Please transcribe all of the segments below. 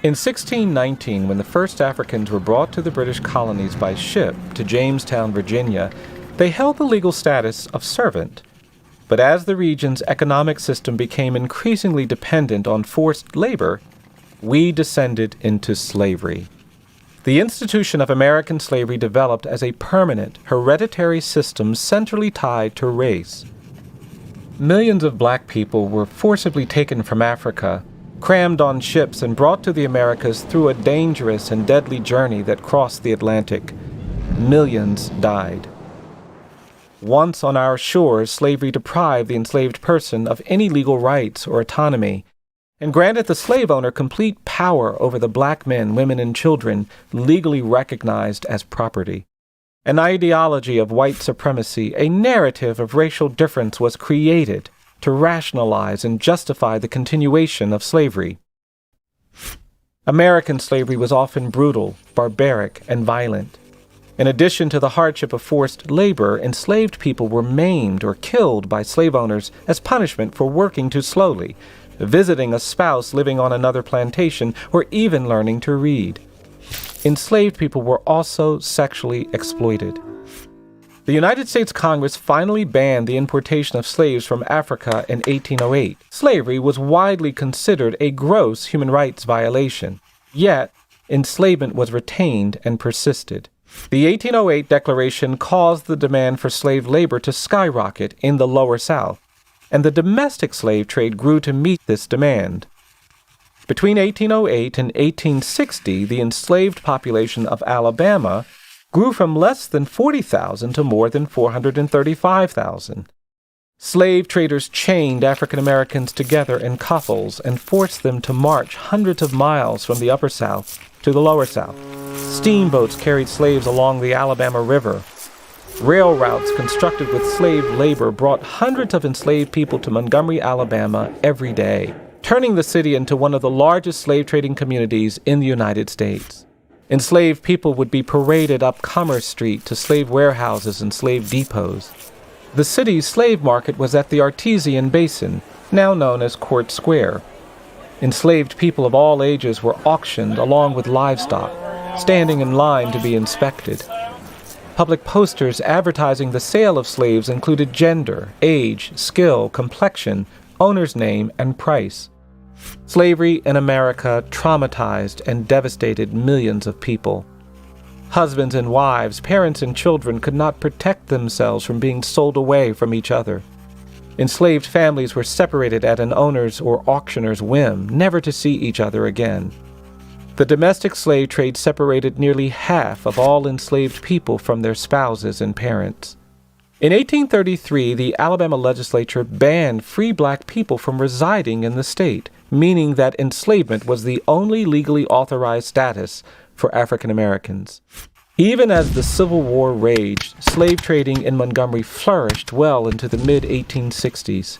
In 1619, when the first Africans were brought to the British colonies by ship to Jamestown, Virginia, they held the legal status of servant. But as the region's economic system became increasingly dependent on forced labor, we descended into slavery. The institution of American slavery developed as a permanent, hereditary system centrally tied to race. Millions of black people were forcibly taken from Africa, crammed on ships and brought to the Americas through a dangerous and deadly journey that crossed the Atlantic. Millions died. Once on our shores, slavery deprived the enslaved person of any legal rights or autonomy, and granted the slave owner complete power over the black men, women, and children legally recognized as property. An ideology of white supremacy, a narrative of racial difference was created to rationalize and justify the continuation of slavery. American slavery was often brutal, barbaric, and violent. In addition to the hardship of forced labor, enslaved people were maimed or killed by slave owners as punishment for working too slowly, visiting a spouse living on another plantation, or even learning to read. Enslaved people were also sexually exploited. The United States Congress finally banned the importation of slaves from Africa in 1808. Slavery was widely considered a gross human rights violation, yet enslavement was retained and persisted. The 1808 Declaration caused the demand for slave labor to skyrocket in the Lower South, and the domestic slave trade grew to meet this demand. Between 1808 and 1860, the enslaved population of Alabama grew from less than 40,000 to more than 435,000. Slave traders chained African Americans together in couples and forced them to march hundreds of miles from the Upper South to the Lower South. Steamboats carried slaves along the Alabama River. Rail routes constructed with slave labor brought hundreds of enslaved people to Montgomery, Alabama every day, turning the city into one of the largest slave trading communities in the United States. Enslaved people would be paraded up Commerce Street to slave warehouses and slave depots. The city's slave market was at the Artesian Basin, now known as Court Square. Enslaved people of all ages were auctioned along with livestock, standing in line to be inspected. Public posters advertising the sale of slaves included gender, age, skill, complexion, owner's name, and price. Slavery in America traumatized and devastated millions of people. Husbands and wives, parents and children could not protect themselves from being sold away from each other. Enslaved families were separated at an owner's or auctioneer's whim, never to see each other again. The domestic slave trade separated nearly half of all enslaved people from their spouses and parents. In 1833, the Alabama legislature banned free black people from residing in the state, meaning that enslavement was the only legally authorized status for African Americans. Even as the Civil War raged, slave trading in Montgomery flourished well into the mid-1860s.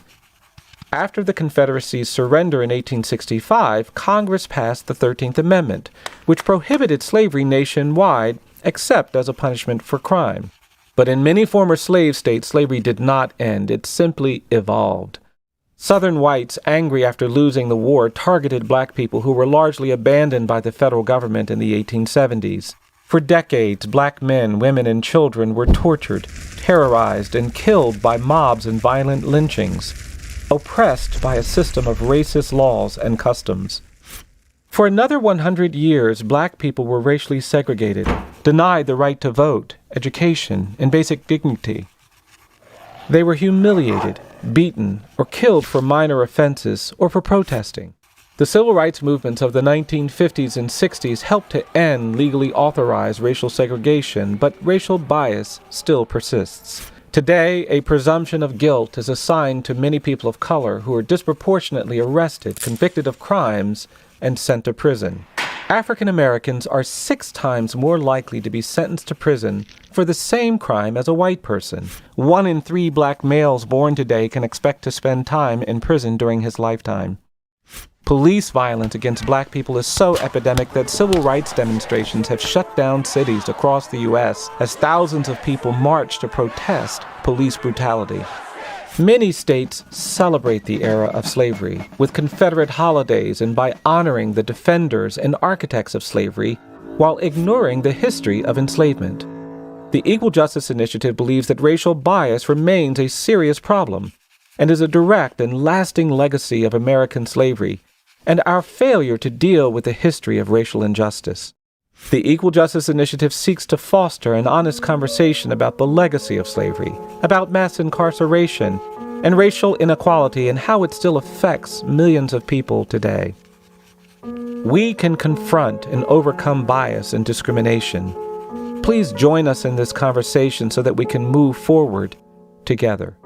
After the Confederacy's surrender in 1865, Congress passed the 13th Amendment, which prohibited slavery nationwide except as a punishment for crime. But in many former slave states, slavery did not end. It simply evolved. Southern whites, angry after losing the war, targeted black people who were largely abandoned by the federal government in the 1870s. For decades, black men, women, and children were tortured, terrorized, and killed by mobs and violent lynchings, oppressed by a system of racist laws and customs. For another 100 years, black people were racially segregated, denied the right to vote, education, and basic dignity. They were humiliated, beaten, or killed for minor offenses or for protesting. The civil rights movements of the 1950s and 60s helped to end legally authorized racial segregation, but racial bias still persists. Today, a presumption of guilt is assigned to many people of color who are disproportionately arrested, convicted of crimes, and sent to prison. African Americans are 6 times more likely to be sentenced to prison for the same crime as a white person. 1 in 3 black males born today can expect to spend time in prison during his lifetime. Police violence against black people is so epidemic that civil rights demonstrations have shut down cities across the U.S. as thousands of people march to protest police brutality. Many states celebrate the era of slavery with Confederate holidays and by honoring the defenders and architects of slavery while ignoring the history of enslavement. The Equal Justice Initiative believes that racial bias remains a serious problem and is a direct and lasting legacy of American slavery and our failure to deal with the history of racial injustice. The Equal Justice Initiative seeks to foster an honest conversation about the legacy of slavery, about mass incarceration, and racial inequality and how it still affects millions of people today. We can confront and overcome bias and discrimination. Please join us in this conversation so that we can move forward together.